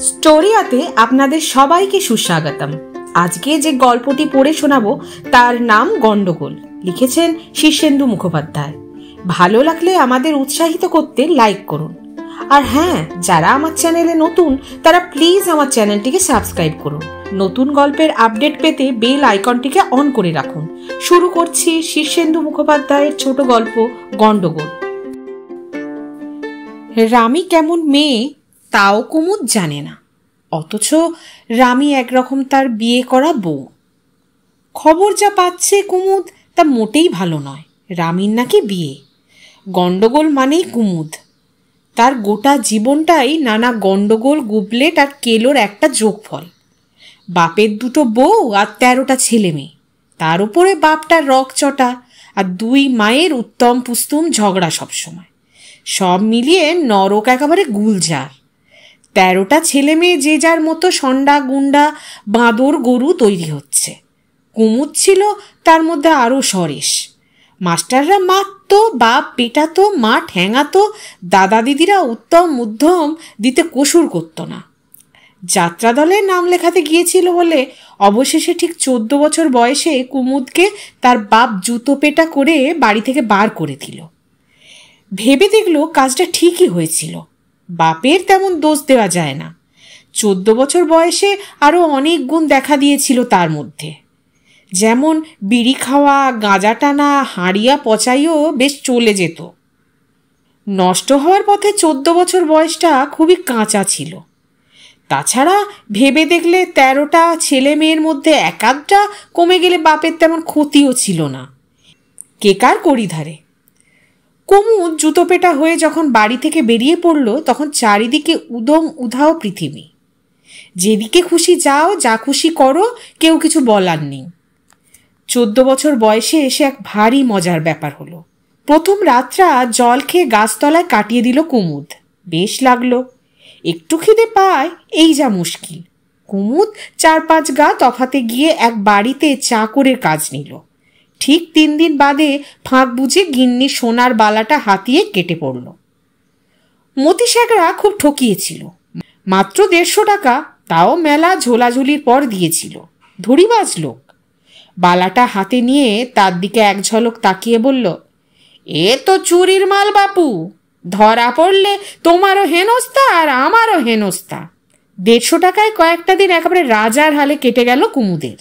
স্টোরিয়াতে আপনাদের সবাইকে সুস্বাগতম। আজকে যে গল্পটি পড়ে শোনাবো তার নাম গন্ডগোল। লিখেছেন শীর্ষেন্দু মুখোপাধ্যায়। ভালো লাগলে আমাদের উৎসাহিত করতে লাইক করুন। আর হ্যাঁ, যারা আমার চ্যানেলে নতুন তারা প্লিজ আমার চ্যানেলটিকে সাবস্ক্রাইব করুন। নতুন গল্পের আপডেট পেতে বেল আইকনটিকে অন করে রাখুন। শুরু করছি শীর্ষেন্দু মুখোপাধ্যায়ের ছোট গল্প গন্ডগোল। রামি কেমন মেয়ে তাও কুমুদ জানে না, অথচ রামি একরকম তার বিয়ে করা বউ। খবর যা পাচ্ছে কুমুদ তা মোটেই ভালো নয়। রামির নাকি বিয়ে। গন্ডগোল মানেই কুমুদ। তার গোটা জীবনটাই নানা গন্ডগোল, গুবলেট আর কেলোর একটা যোগফল। বাপের দুটো বউ আর 13টা ছেলে মেয়ে, তার উপরে বাপটার রকচটা আর দুই মায়ের উত্তম পুস্তুম ঝগড়া সবসময়। সব মিলিয়ে নরক একেবারে গুলজার। 13টা ছেলে মেয়ে যে যার মতো সন্ডা গুন্ডা বাঁদর গরু তৈরি হচ্ছে। কুমুদ ছিল তার মধ্যে আরও সরেশ। মাস্টাররা মারতো, বাপ পেটাতো, মা ঠ্যাঙাতো, দাদা দিদিরা উত্তম মধ্যম দিতে কসুর করতো না। যাত্রা দলে নাম লেখাতে গিয়েছিল বলে অবশেষে ঠিক 14 বছর বয়সে কুমুদকে তার বাপ জুতো পেটা করে বাড়ি থেকে বার করে দিল। ভেবে দেখলো কাজটা ঠিকই হয়েছিল। বাপের তেমন দোষ দেওয়া যায় না। 14 বছর বয়সে আরও অনেক গুণ দেখা দিয়েছিল তার মধ্যে। যেমন বিড়ি খাওয়া, গাঁজা টানা, হাঁড়িয়া পচাইও বেশ চলে যেত। নষ্ট হওয়ার পথে 14 বছর বয়সটা খুবই কাঁচা ছিল। তাছাড়া ভেবে দেখলে 13টা ছেলে মেয়ের মধ্যে এক আধটা কমে গেলে বাপের তেমন ক্ষতিও ছিল না। কেকার করিধারে। কুমুদ জুতো পেটা হয়ে যখন বাড়ি থেকে বেরিয়ে পড়ল তখন চারিদিকে উদম উধাও পৃথিবী। যেদিকে খুশি যাও, যা খুশি করো, কেউ কিছু বলার নেই। 14 বছর বয়সে এসে এক ভারী মজার ব্যাপার হলো। প্রথম রাতটা জল খেয়ে গাছতলায় কাটিয়ে দিল কুমুদ। বেশ লাগলো। একটু খিদে পায় এই যা মুশকিল। কুমুদ 4-5 গা তফাতে গিয়ে এক বাড়িতে চাকরের কাজ নিল। ঠিক 3 দিন বাদে ফাঁক বুঝে গিন্নি সোনার বালাটা হাতিয়ে কেটে পড়ল। মতিশেখরা খুব ঠকিয়েছিল। মাত্র 150 টাকা, তাও মেলা ঝোলাঝুলির পর দিয়েছিল। ধরিবাজ লোক। বালাটা হাতে নিয়ে তার দিকে এক ঝলক তাকিয়ে বলল, এ তো চুরির মাল বাপু। ধরা পড়লে তোমারও হেনস্তা আর আমারও হেনস্তা। 150 টাকায় কয়েকটা দিন একেবারে রাজার হালে কেটে গেল কুমুদের।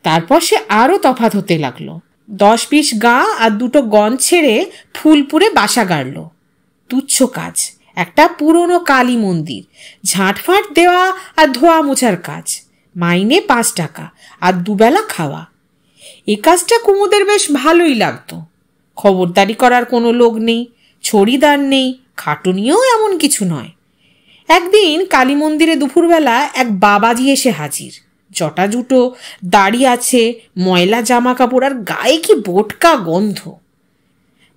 তারপর সে আরও তফাত হতে লাগলো। 10 পিস গা আর 2টো গন ছেড়ে ফুলপুরে বাসা গাড়ল। তুচ্ছ কাজ, একটা পুরনো কালী মন্দির, ঝাঁটফাঁট দেওয়া আর ধোয়া মোছার কাজ। মাইনে 5 টাকা আর দুবেলা খাওয়া। এ কাজটা কুমুদের বেশ ভালোই লাগতো। খবরদারি করার কোনো লোক নেই, ছড়িদার নেই, খাটুনিও এমন কিছু নয়। একদিন কালী মন্দিরে দুপুরবেলা এক বাবাজি এসে হাজির। জটা জুটো, দাড়ি আছে, ময়লা জামা কাপড় আর গায়ে কি বোটকা গন্ধ।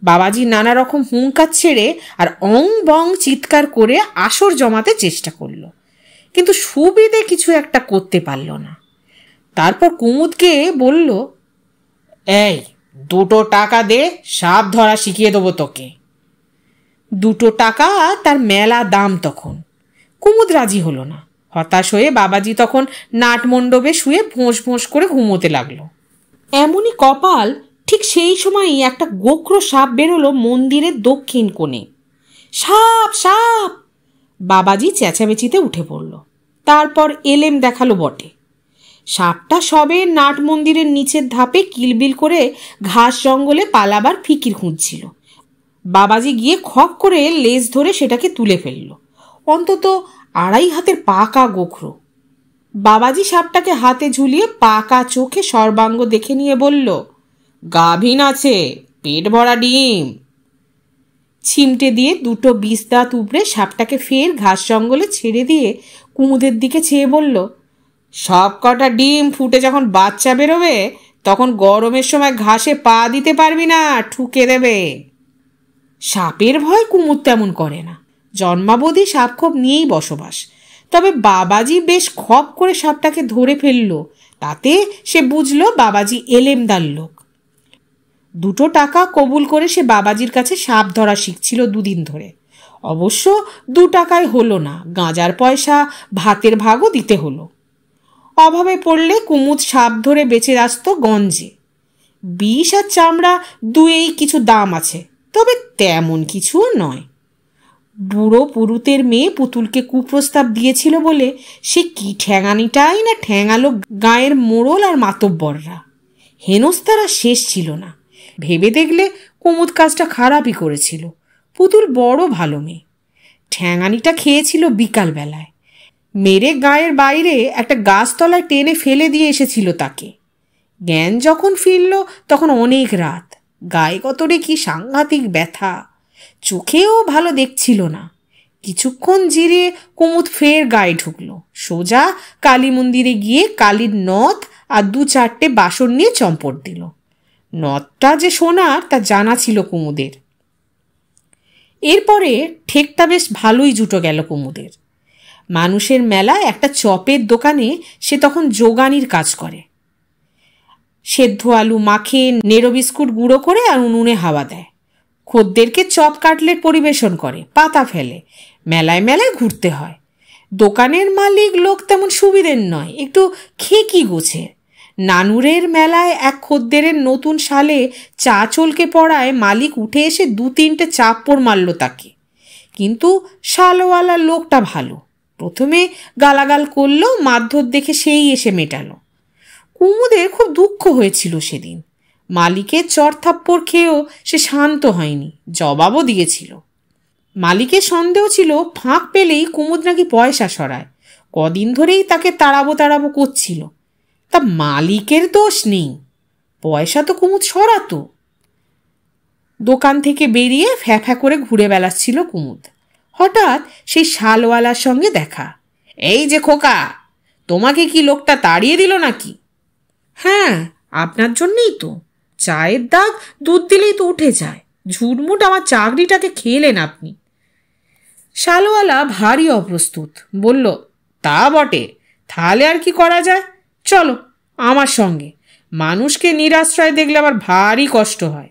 বাবাজি নানা রকম হুঙ্কার ছেড়ে আর অং বং চিৎকার করে আসর জমাতে চেষ্টা করল, কিন্তু সুবিধে কিছু একটা করতে পারল না। তারপর কুমুদকে বলল, এই 2 টাকা দে, সাপ ধরা শিখিয়ে দেবো তোকে। 2 টাকা তার মেলা দাম তখন। কুমুদ রাজি হলো না। হতাশ হয়ে বাবাজি তখন নাটমণ্ডপে শুয়ে ফোঁস ফোঁস করে ঘুমোতে লাগলো। এমনই কপাল, ঠিক সেই সময়ই একটা গোখরো সাপ বেরোলো মন্দিরের দক্ষিণ কোণে। সাপ সাপ! বাবাজি চেঁচামেচিতে উঠে পড়ল। তারপর এলেম দেখালো বটে। সাপটা সবে নাট মন্দিরের নিচের ধাপে কিলবিল করে ঘাস জঙ্গলে পালাবার ফিকির খুঁজছিল। বাবাজি গিয়ে খপ করে লেজ ধরে সেটাকে তুলে ফেলল। অন্তত 2.5 হাতের পাকা গোখরো। বাবাজি সাপটাকে হাতে ঝুলিয়ে পাকা চোখে সর্বাঙ্গ দেখে নিয়ে বলল, গাভীন আছে, পেট ভরা ডিম। ছিমটে দিয়ে 2টো বিষ দাঁত উপড়ে সাপটাকে ফের ঘাস জঙ্গলে ছেড়ে দিয়ে কুমুদের দিকে চেয়ে বলল, সব কটা ডিম ফুটে যখন বাচ্চা বেরোবে তখন গরমের সময় ঘাসে পা দিতে পারবি না, ঠুকে দেবে। সাপের ভয় কুমুদ তেমন করে না। জন্মাবধি সাপ খোপ নিয়েই বসবাস। তবে বাবাজি বেশ খপ করে সাপটাকে ধরে ফেলল। তাতে সে বুঝল বাবাজি এলেমদার লোক। 2 টাকা কবুল করে সে বাবাজির কাছে সাপ ধরা শিখছিল 2 দিন ধরে। অবশ্য 2 টাকায় হলো না, গাঁজার পয়সা ভাতের ভাগও দিতে হলো। অভাবে পড়লে কুমুদ সাপ ধরে বেঁচে আসত গঞ্জে। বিষ আর চামড়া দুয়েই কিছু দাম আছে, তবে তেমন কিছুও নয়। বুড়ো পুরুতের মেয়ে পুতুলকে কুপ্রস্তাব দিয়েছিল বলে সে কি ঠ্যাঙানিটাই না ঠ্যাঙালো গায়ের মোড়ল আর মাতব্বররা। হেনস্তারা শেষ ছিল না। ভেবে দেখলে কুমুদ কাজটা খারাপই করেছিল। পুতুল বড় ভালো মেয়ে। ঠ্যাঙানিটা খেয়েছিল বিকালবেলায়, মেরে গায়ের বাইরে একটা গাছতলায় টেনে ফেলে দিয়ে এসেছিল তাকে। জ্ঞান যখন ফিরল তখন অনেক রাত। গায়ে কতরে কি সাংঘাতিক ব্যথা, চোখেও ভালো দেখছিল না। কিছুক্ষণ জিরিয়ে কুমুদ ফের গায়ে ঢুকলো। সোজা কালী মন্দিরে গিয়ে কালীর নথ আর 2-4টে বাসন নিয়ে চম্পট দিল। নথটা যে সোনার তা জানা ছিল কুমুদের। এরপরে ঠেকটা বেশ ভালোই জুটো গেল কুমুদের। মানুষের মেলায় একটা চপের দোকানে সে তখন যোগানির কাজ করে। সেদ্ধ আলু মাখে, নেড়ো বিস্কুট গুঁড়ো করে আর উনুনে হাওয়া দেয়। খদ্দেরকে চপ কাটলেট পরিবেশন করে, পাতা ফেলে। মেলায় মেলায় ঘুরতে হয়। দোকানের মালিক লোক তেমন সুবিধের নয়, একটু খেকি গোছে। নানুরের মেলায় এক খদ্দেরের নতুন শালে চা চলকে পড়ায় মালিক উঠে এসে 2-3টে চাপ্পড় মারল তাকে। কিন্তু শালওয়ালা লোকটা ভালো। প্রথমে গালাগাল করলো, মারধর দেখে সেই এসে মেটালো। কুমুদের খুব দুঃখ হয়েছিল সেদিন। মালিকের চর থাপ্পড় খেয়েও সে শান্ত হয়নি, জবাবও দিয়েছিল। মালিকের সন্দেহ ছিল ফাঁক পেলেই কুমুদ নাকি পয়সা সরায়। কদিন ধরেই তাকে তাড়াবো করছিল। তা মালিকের দোষ নেই, পয়সা তো কুমুদ সরাতো। দোকান থেকে বেরিয়ে ফ্যাঁ করে ঘুরে বেড়াচ্ছিল কুমুদ। হঠাৎ সেই শালওয়ালার সঙ্গে দেখা। এই যে খোকা, তোমাকে কি লোকটা তাড়িয়ে দিল নাকি? হ্যাঁ, আপনার জন্যেই তো। চায়ের দাগ দুধ দিলেই তো উঠে যায়। ঝুটমুট আমার চাকরিটাকে খেলেন আপনি। শালওয়ালা ভারী অপ্রস্তুত, বলল, তা বটে, তাহলে আর কি করা যায়? চলো আমার সঙ্গে। মানুষকে নিরাশ্রয় দেখলে আবার ভারী কষ্ট হয়।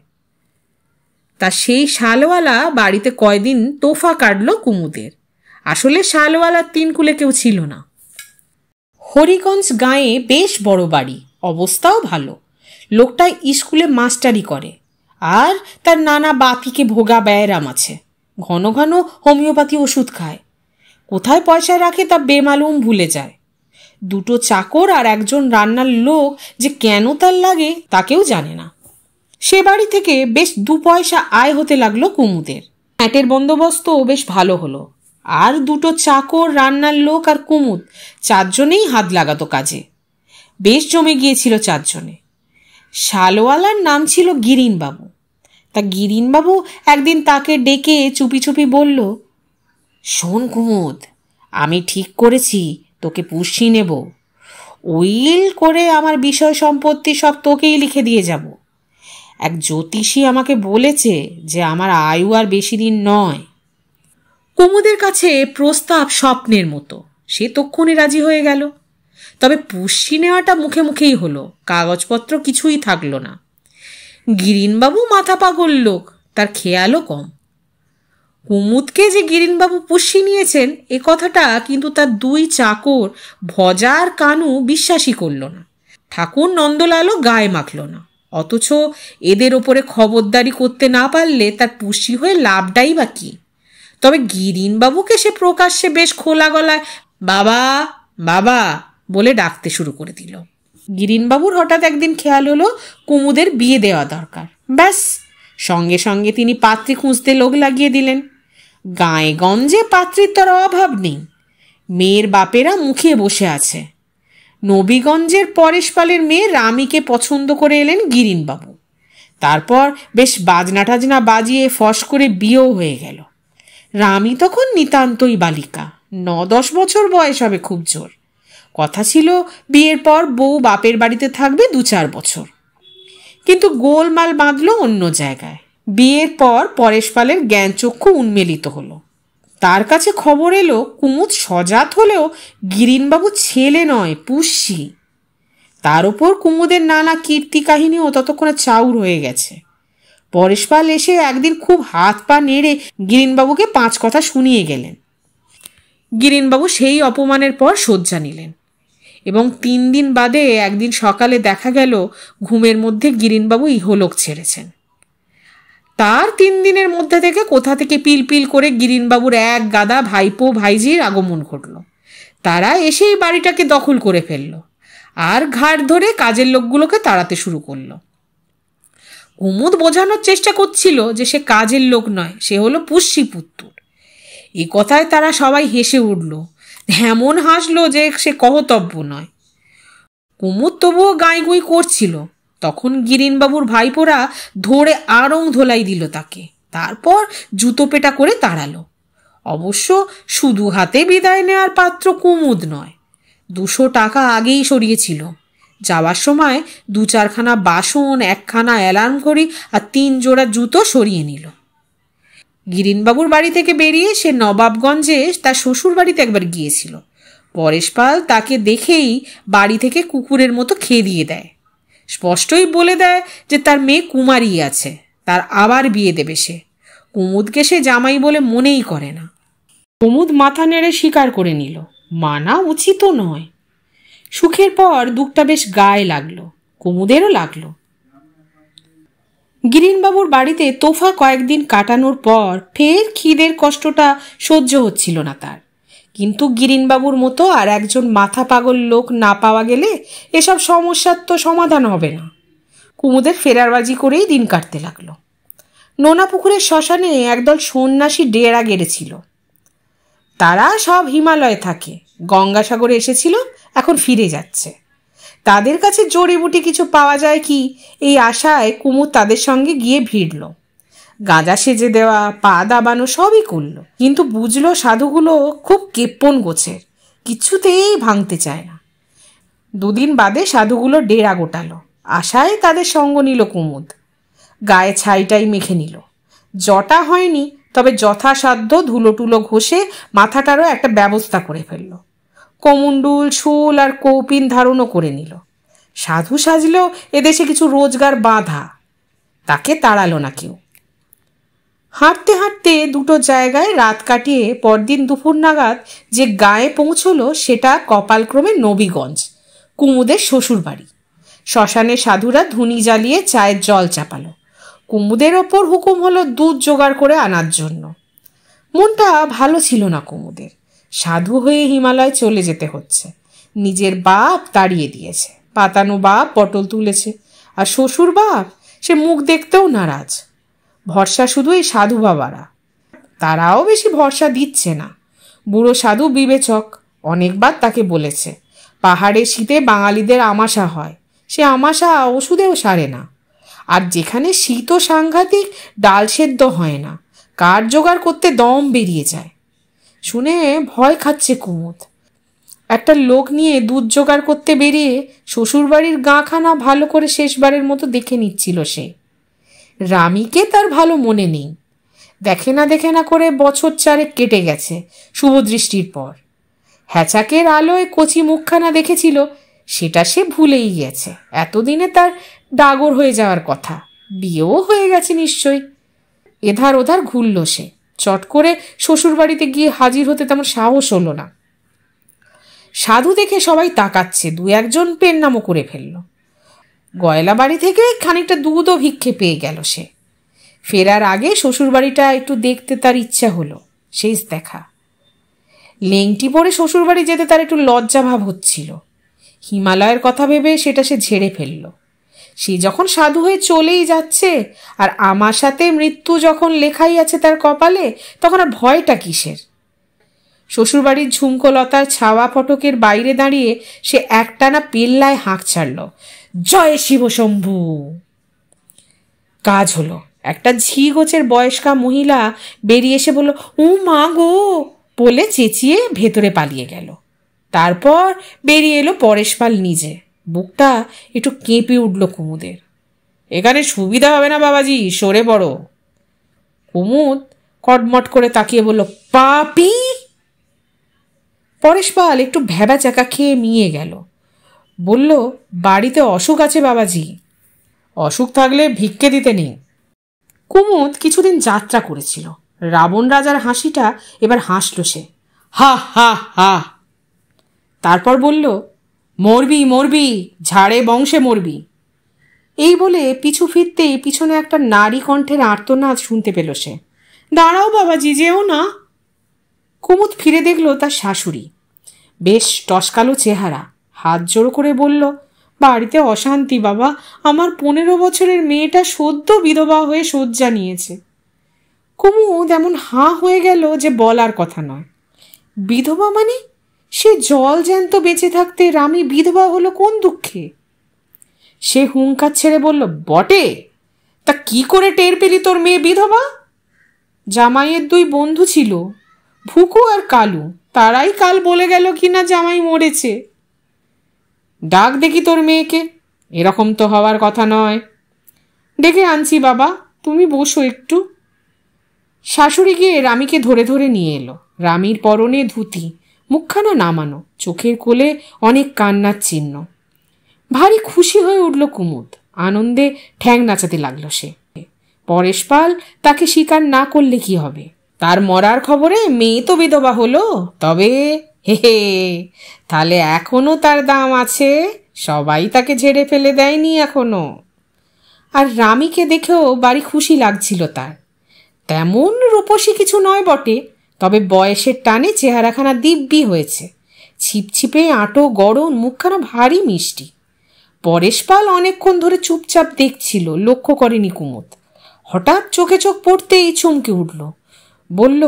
তা সেই শালওয়ালা বাড়িতে কয়দিন তোফা কাটল কুমুদের। আসলে শালওয়ালার 3 কুলে কেউ ছিল না। হরিগঞ্জ গাঁয়ে বেশ বড় বাড়ি, অবস্থাও ভালো। লোকটা স্কুলে মাস্টারি করে, আর তার নানা বাপিকে ভোগা ব্যায়ারাম আছে। ঘন ঘন হোমিওপ্যাথি ওষুধ খায়। কোথায় পয়সা রাখে তা বেমালুম ভুলে যায়। 2টো চাকর আর একজন রান্নার লোক যে কেন তার লাগে তাকেও জানে না। সে বাড়ি থেকে বেশ 2 পয়সা আয় হতে লাগলো কুমুদের। ফ্যাটের বন্দোবস্তও বেশ ভালো হলো। আর 2টো চাকর, রান্নার লোক আর কুমুদ 4 জনেই হাত লাগাতো কাজে। বেশ জমে গিয়েছিল 4 জনে। শালওয়ালার নাম ছিল গিরিনবাবু। তা গিরিনবাবু একদিন তাকে ডেকে চুপি চুপি বলল, শোন কুমুদ, আমি ঠিক করেছি তোকে পুষি নেব। উইল করে আমার বিষয় সম্পত্তি সব তোকেই লিখে দিয়ে যাব। এক জ্যোতিষী আমাকে বলেছে যে আমার আয়ু আর বেশি দিন নয়। কুমুদের কাছে প্রস্তাব স্বপ্নের মতো। সে তক্ষুনি রাজি হয়ে গেল। তবে পুষি নেওয়াটা মুখে মুখেই হলো, কাগজপত্র কিছুই থাকলো না। গিরিনবাবু মাথা পাগল লোক, তার খেয়ালও কম। কুমুদকে যে গিরিনবাবু পুষি নিয়েছেন এ কথাটা কিন্তু তার 2 চাকর ভজা আর কানু বিশ্বাসই করল না। ঠাকুর নন্দলালও গায়ে মাখল না। অথচ এদের ওপরে খবরদারি করতে না পারলে তার পুষি হয়ে লাভটাই বা কি? তবে গিরিনবাবুকে সে প্রকাশ্যে বেশ খোলা গলায় বাবা বাবা বলে ডাকতে শুরু করে দিল। গিরিনবাবুর হঠাৎ একদিন খেয়াল হলো কুমুদের বিয়ে দেওয়া দরকার। ব্যাস, সঙ্গে সঙ্গে তিনি পাত্রী খুঁজতে লোক লাগিয়ে দিলেন। গায়ে গঞ্জে পাত্রীর তোর অভাব নেই। মেয়ের বাপেরা মুখিয়ে বসে আছে। নবীগঞ্জের পরেশপালের মেয়ে রামিকে পছন্দ করে এলেন গিরিনবাবু। তারপর বেশ বাজনা টাজনা বাজিয়ে ফস করে বিয়েও হয়ে গেল। রামি তখন নিতান্তই বালিকা, 9-10 বছর বয়স হবে খুব জোর। কথা ছিল বিয়ের পর বউ বাপের বাড়িতে থাকবে 2-4 বছর। কিন্তু গোলমাল বাঁধল অন্য জায়গায়। বিয়ের পর পরেশপালের জ্ঞানচক্ষু উন্মেলিত হলো। তার কাছে খবর এলো কুমুদ সজাত হলেও গিরিনবাবু ছেলে নয়, পুষ্যি। তার ওপর কুমুদের নানা কীর্তি কাহিনীও ততক্ষণে চাউর হয়ে গেছে। পরেশপাল এসে একদিন খুব হাত পা নেড়ে গিরিনবাবুকে 5 কথা শুনিয়ে গেলেন। গিরিনবাবু সেই অপমানের পর শয্যা নিলেন এবং 3 দিন বাদে একদিন সকালে দেখা গেল ঘুমের মধ্যে গিরিনবাবু ইহলোক ছেড়েছেন। তার 3 দিনের মধ্যে থেকে কোথা থেকে পিলপিল করে গিরিনবাবুর এক গাদা ভাইপো ভাইজির আগমন ঘটল। তারা এসেই বাড়িটাকে দখল করে ফেলল আর ঘাট ধরে কাজের লোকগুলোকে তাড়াতে শুরু করলো। কুমুদ বোঝানোর চেষ্টা করছিল যে সে কাজের লোক নয়, সে হলো পুষ্যি পুত্তুর। এ কথায় তারা সবাই হেসে উঠল, এমন হাসলো যে সে কহতব্য নয়। কুমুদ তবুও গাঁইগুঁই করছিল। তখন গিরিনবাবুর ভাইপোরা ধরে আড়ং ধোলাই দিল তাকে, তারপর জুতো পেটা করে তাড়ালো। অবশ্য শুধু হাতে বিদায় নেওয়ার পাত্র কুমুদ নয়, 200 টাকা আগেই সরিয়েছিল। যাওয়ার সময় 2-4 খানা বাসন, 1 খানা অ্যালার্ম ঘড়ি আর 3 জোড়া জুতো সরিয়ে নিল। গিরিনবাবুর বাড়ি থেকে বেরিয়ে সে নবাবগঞ্জে তার শ্বশুর বাড়িতে একবার গিয়েছিল। পরেশপাল তাকে দেখেই বাড়ি থেকে কুকুরের মতো খেদিয়ে দেয়, স্পষ্টই বলে দেয় যে তার মেয়ে কুমারী আছে, তার আবার বিয়ে দেবে সে। কুমুদকে সে জামাই বলে মনেই করে না। কুমুদ মাথা নেড়ে স্বীকার করে নিল, মানা উচিত নয়। সুখের পর দুঃখটা বেশ গায়ে লাগলো, কুমুদেরও লাগলো। গিরিনবাবুর বাড়িতে তোফা কয়েকদিন কাটানোর পর ফের খিদের কষ্টটা সহ্য হচ্ছিল না তার। কিন্তু গিরিনবাবুর মতো আর একজন মাথা পাগল লোক না পাওয়া গেলে এসব সমস্যার তো সমাধান হবে না। কুমুদের ফেরারবাজি করেই দিন কাটতে লাগলো। নোনাপুকুরের শ্মশানে একদল সন্ন্যাসী ডেরা গেড়েছিল। তারা সব হিমালয়ে থাকে, গঙ্গাসাগরে এসেছিল, এখন ফিরে যাচ্ছে। তাদের কাছে জড়িবুটি কিছু পাওয়া যায় কি এই আশায় কুমুদ তাদের সঙ্গে গিয়ে ভিড়ল। গাঁজা সেজে দেওয়া, পা দাবানো সবই করলো, কিন্তু বুঝলো সাধুগুলো খুব কেপ্পন গোছের, কিছুতেই ভাঙতে চায় না। 2 দিন বাদে সাধুগুলো ডেরা গোটালো, আশায় তাদের সঙ্গ নিল কুমুদ। গায়ে ছাইটাই মেখে নিল, জটা হয়নি, তবে যথাসাধ্য ধুলোটুলো ঘষে মাথাটারও একটা ব্যবস্থা করে ফেলল। কমণ্ডুল, শুল আর কৌপিন ধারণও করে নিল। সাধু সাজলেও এদেশে কিছু রোজগার বাঁধা, তাকে তাড়ালো না কেউ। হাঁটতে হাঁটতে 2টো জায়গায় রাত কাটিয়ে পরদিন দুপুর নাগাদ যে গায়ে পৌঁছলো সেটা কপালক্রমে নবীগঞ্জ, কুমুদের শ্বশুর বাড়ি। শ্মশানে সাধুরা ধুনি জ্বালিয়ে চায়ের জল চাপালো। কুমুদের ওপর হুকুম হলো দুধ জোগাড় করে আনার জন্য। মনটা ভালো ছিল না কুমুদের, সাধু হয়ে হিমালয় চলে যেতে হচ্ছে। নিজের বাপ তাড়িয়ে দিয়েছে, পাতানো বাপ পটল তুলেছে, আর শ্বশুর বাপ সে মুখ দেখতেও নারাজ। ভরসা শুধু এই সাধু বাবারা, তারাও বেশি ভরসা দিচ্ছে না। বুড়ো সাধু বিবেচক, অনেকবার তাকে বলেছে পাহাড়ে শীতে বাঙালিদের আমাশা হয়, সে আমাশা ওষুধেও সারে না। আর যেখানে শীত সাংঘাতিক, ডাল সেদ্ধ হয় না, কাঠ জোগাড় করতে দম বেরিয়ে যায়। শুনে ভয় খাচ্ছে কুমুদ। একটা লোক নিয়ে দুধ জোগাড় করতে বেরিয়ে শ্বশুরবাড়ির গাঁখানা ভালো করে শেষবারের মতো দেখে নিচ্ছিল সে। রামীকে তার ভালো মনে নেই, দেখে না করে বছর 4 কেটে গেছে শুভদৃষ্টির পর। হ্যাচাকের আলোয় কচি মুখখানা দেখেছিল, সেটা সে ভুলেই গেছে। এতদিনে তার ডাগর হয়ে যাওয়ার কথা, বিয়েও হয়ে গেছে নিশ্চয়ই। এধার ওধার ঘুরল সে, চট করে শ্বশুরবাড়িতে গিয়ে হাজির হতে তেমন সাহস হলো না। সাধু দেখে সবাই তাকাচ্ছে, 2-1 পেন নামও করে ফেলল। গয়লা বাড়ি থেকে খানিকটা দুধও ভিক্ষে পেয়ে গেল সে। ফেরার আগে শ্বশুরবাড়িটা একটু দেখতে তার ইচ্ছা হলো, শেষ দেখা। লেংটি পরে শ্বশুরবাড়ি যেতে তার একটু লজ্জা ভাব হচ্ছিল। হিমালয়ের কথা ভেবে সেটা সে ঝেড়ে ফেলল। সে যখন সাধু হয়ে চলেই যাচ্ছে, আর আমার সাথে মৃত্যু যখন লেখাই আছে তার কপালে, তখন আর ভয়টা কিসের? শ্বশুরবাড়ির ঝুমকোলতার ছাওয়া ফটকের বাইরে দাঁড়িয়ে সে একটানা পেল্লায় হাঁক ছাড়ল, জয় শিব শম্ভু। কাজ হলো। একটা ঝি গোছের বয়স্কা মহিলা বেরিয়ে এসে বলল, ও মা গো বলে চেঁচিয়ে ভেতরে পালিয়ে গেল। তারপর বেরিয়ে এলো পরেশপাল নিজে। বুকটা একটু কেঁপে উঠল কুমুদের। এখানে সুবিধা হবে না বাবাজি, সরে পড়ো। কুমুদ কটমট করে তাকিয়ে বলল, পাপি। পরেশপাল একটু ভ্যাবা চাকা খেয়ে মিয়ে গেল, বলল, বাড়িতে অসুখ আছে বাবাজি। অসুখ থাকলে ভিক্ষে দিতে নেই। কুমুদ কিছুদিন যাত্রা করেছিল। রাবণ রাজার হাসিটা এবার হাসল সে, হা হা হা। তারপর বলল, মরবি মরবি, ঝাড়ে বংশে মরবি। এই বলে পিছু ফিরতেই পিছনে একটা নারী কণ্ঠের আর্তনাদ শুনতে পেল সে। দাঁড়াও বাবাজি, যেও না। কুমুদ ফিরে দেখল তার শাশুড়ি, বেশ টসকালো চেহারা, হাত জোড়ো করে বলল, বাড়িতে অশান্তি বাবা, আমার 15 বছরের মেয়েটা সদ্য বিধবা হয়ে শয্যা নিয়েছে। কুমুদ এমন হাঁ হয়ে গেল যে বলার কথা নয়। বিধবা মানে? সে জল জ্যান্ত বেঁচে থাকতে রামী বিধবা হলো কোন দুঃখে? সে হুঙ্কার ছেড়ে বলল, বটে, তা কি করে টের পেলি তোর মেয়ে বিধবা? জামাইয়ের 2 বন্ধু ছিল, ভুকু আর কালু, তারাই কাল বলে গেল কিনা জামাই মরেছে। ডাক দেখি তোর মেয়েকে, এরকম তো হওয়ার কথা নয়। ডেকে আনছি বাবা, তুমি বসো একটু। শাশুড়ি গিয়ে রামীকে ধরে ধরে নিয়ে এলো। রামীর পরনে ধুতি, মুখখানা নামানো, চোখের কোলে অনেক কান্নার চিহ্ন। ভারী খুশি হয়ে উঠল কুমুদ, আনন্দে ঠ্যাং নাচাতে লাগলো সে। পরেশ পাল তাকে স্বীকার না করলে কি হবে? তার মরার খবরে মেয়ে তো বিধবা হলো, তবে হে হে, তাহলে এখনো তার দাম আছে, সবাই তাকে ঝেড়ে ফেলে দেয়নি এখনো। আর রামীকে দেখেও বাড়ি খুশি লাগছিল তার। তেমন রূপসী কিছু নয় বটে, তবে বয়সের টানে চেহারাখানা দিব্যি হয়েছে, ছিপছিপে আঁটো গড়ন, মুখখানা ভারী মিষ্টি। পরেশ পাল অনেকক্ষণ ধরে চুপচাপ দেখছিল, লক্ষ্য করেনি কুমুদ। হঠাৎ চোখে চোখ পড়তেই চমকে উঠল, বলল,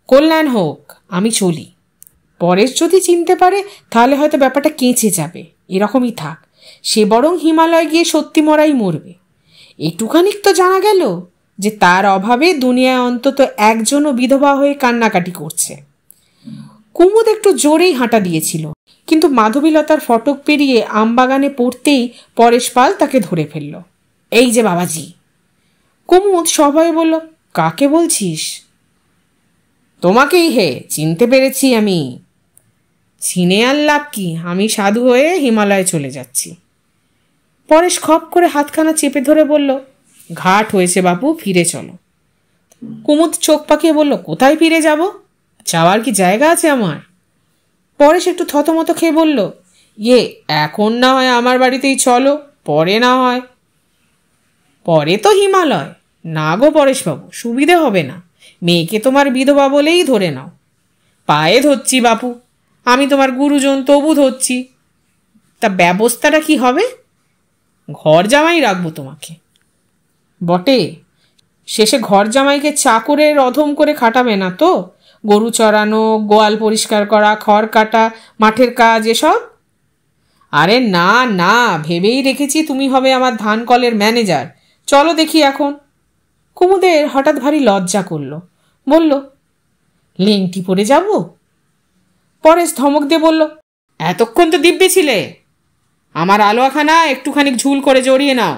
কল্যাণ হোক, আমি চলি। পরেশ যদি চিনতে পারে তাহলে হয়তো ব্যাপারটা কেঁচে যাবে, এরকমই থাক, সে বরং হিমালয় গিয়ে সত্যি মরাই মরবে। একটুখানিক তো জানা গেল যে তার অভাবে দুনিয়ায় অন্তত একজনও বিধবা হয়ে কান্নাকাটি করছে। কুমুদ একটু জোরেই হাঁটা দিয়েছিল, কিন্তু মাধবীলতার ফটক পেরিয়ে আমবাগানে পড়তেই পরেশ পাল তাকে ধরে ফেলল। এই যে বাবাজি। কুমুদ সবাই বলল, কাকে বলছিস? তোমাকেই হে, চিনতে পেরেছি আমি। চিনে আর লাভ কি, আমি সাধু হয়ে হিমালয়ে চলে যাচ্ছি। পরেশ খপ করে হাতখানা চেপে ধরে বলল, ঘাট হয়েছে বাপু, ফিরে চলো। কুমুদ চোখ পাকিয়ে বলল, কোথায় ফিরে যাব? যাওয়ার কি জায়গা আছে আমার? পরেশ একটু থতমত খেয়ে বলল, এখন না হয় আমার বাড়িতেই চলো, পরে না হয়। পরে তো হিমালয়। না গো পরেশবাবু, সুবিধে হবে না, মেয়েকে তোমার বিধবা বলেই ধরে নাও। পায়ে ধরছি বাপু, আমি তোমার গুরুজন, তবু ধরছি। তা ব্যবস্থাটা কি হবে? ঘর জামাই রাখবো তোমাকে। বটে, শেষে ঘর জামাইকে চাকরের অধম করে খাটাবে না তো? গরু চড়ানো, গোয়াল পরিষ্কার করা, খড় কাটা, মাঠের কাজ, এসব? আরে না না, ভেবেই রেখেছি তুমি হবে আমার ধান কলের ম্যানেজার। চলো দেখি এখন। কুমুদের হঠাৎ ভারী লজ্জা করল, বলল, লেংটি পরে যাব? পরেশ ধমক দিয়ে বলল, এতক্ষণ তো দিব্যি ছিলে, আমার আলোয়াখানা একটুখানি ঝুল করে জড়িয়ে নাও,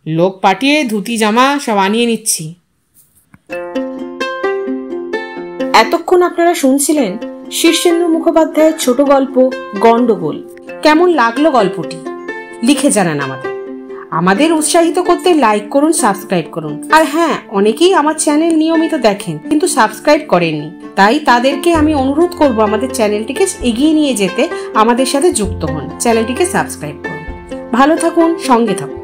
লোক পাঠিয়ে ধুতি জামা সব আনিয়ে নিচ্ছি। এতক্ষণ আপনারা শুনছিলেন শীর্ষেন্দু মুখোপাধ্যায়ের ছোট গল্প গন্ডগোল। কেমন লাগলো গল্পটি লিখে জানান আমাদের উৎসাহিত করতে লাইক করুন, সাবস্ক্রাইব করুন। আর হ্যাঁ, অনেকেই আমার চ্যানেল নিয়মিত দেখেন কিন্তু সাবস্ক্রাইব করেননি, তাই তাদেরকে আমি অনুরোধ করব আমাদের চ্যানেলটিকে এগিয়ে নিয়ে যেতে আমাদের সাথে যুক্ত হন, চ্যানেলটিকে সাবস্ক্রাইব করুন। ভালো থাকুন, সঙ্গে থাকুন।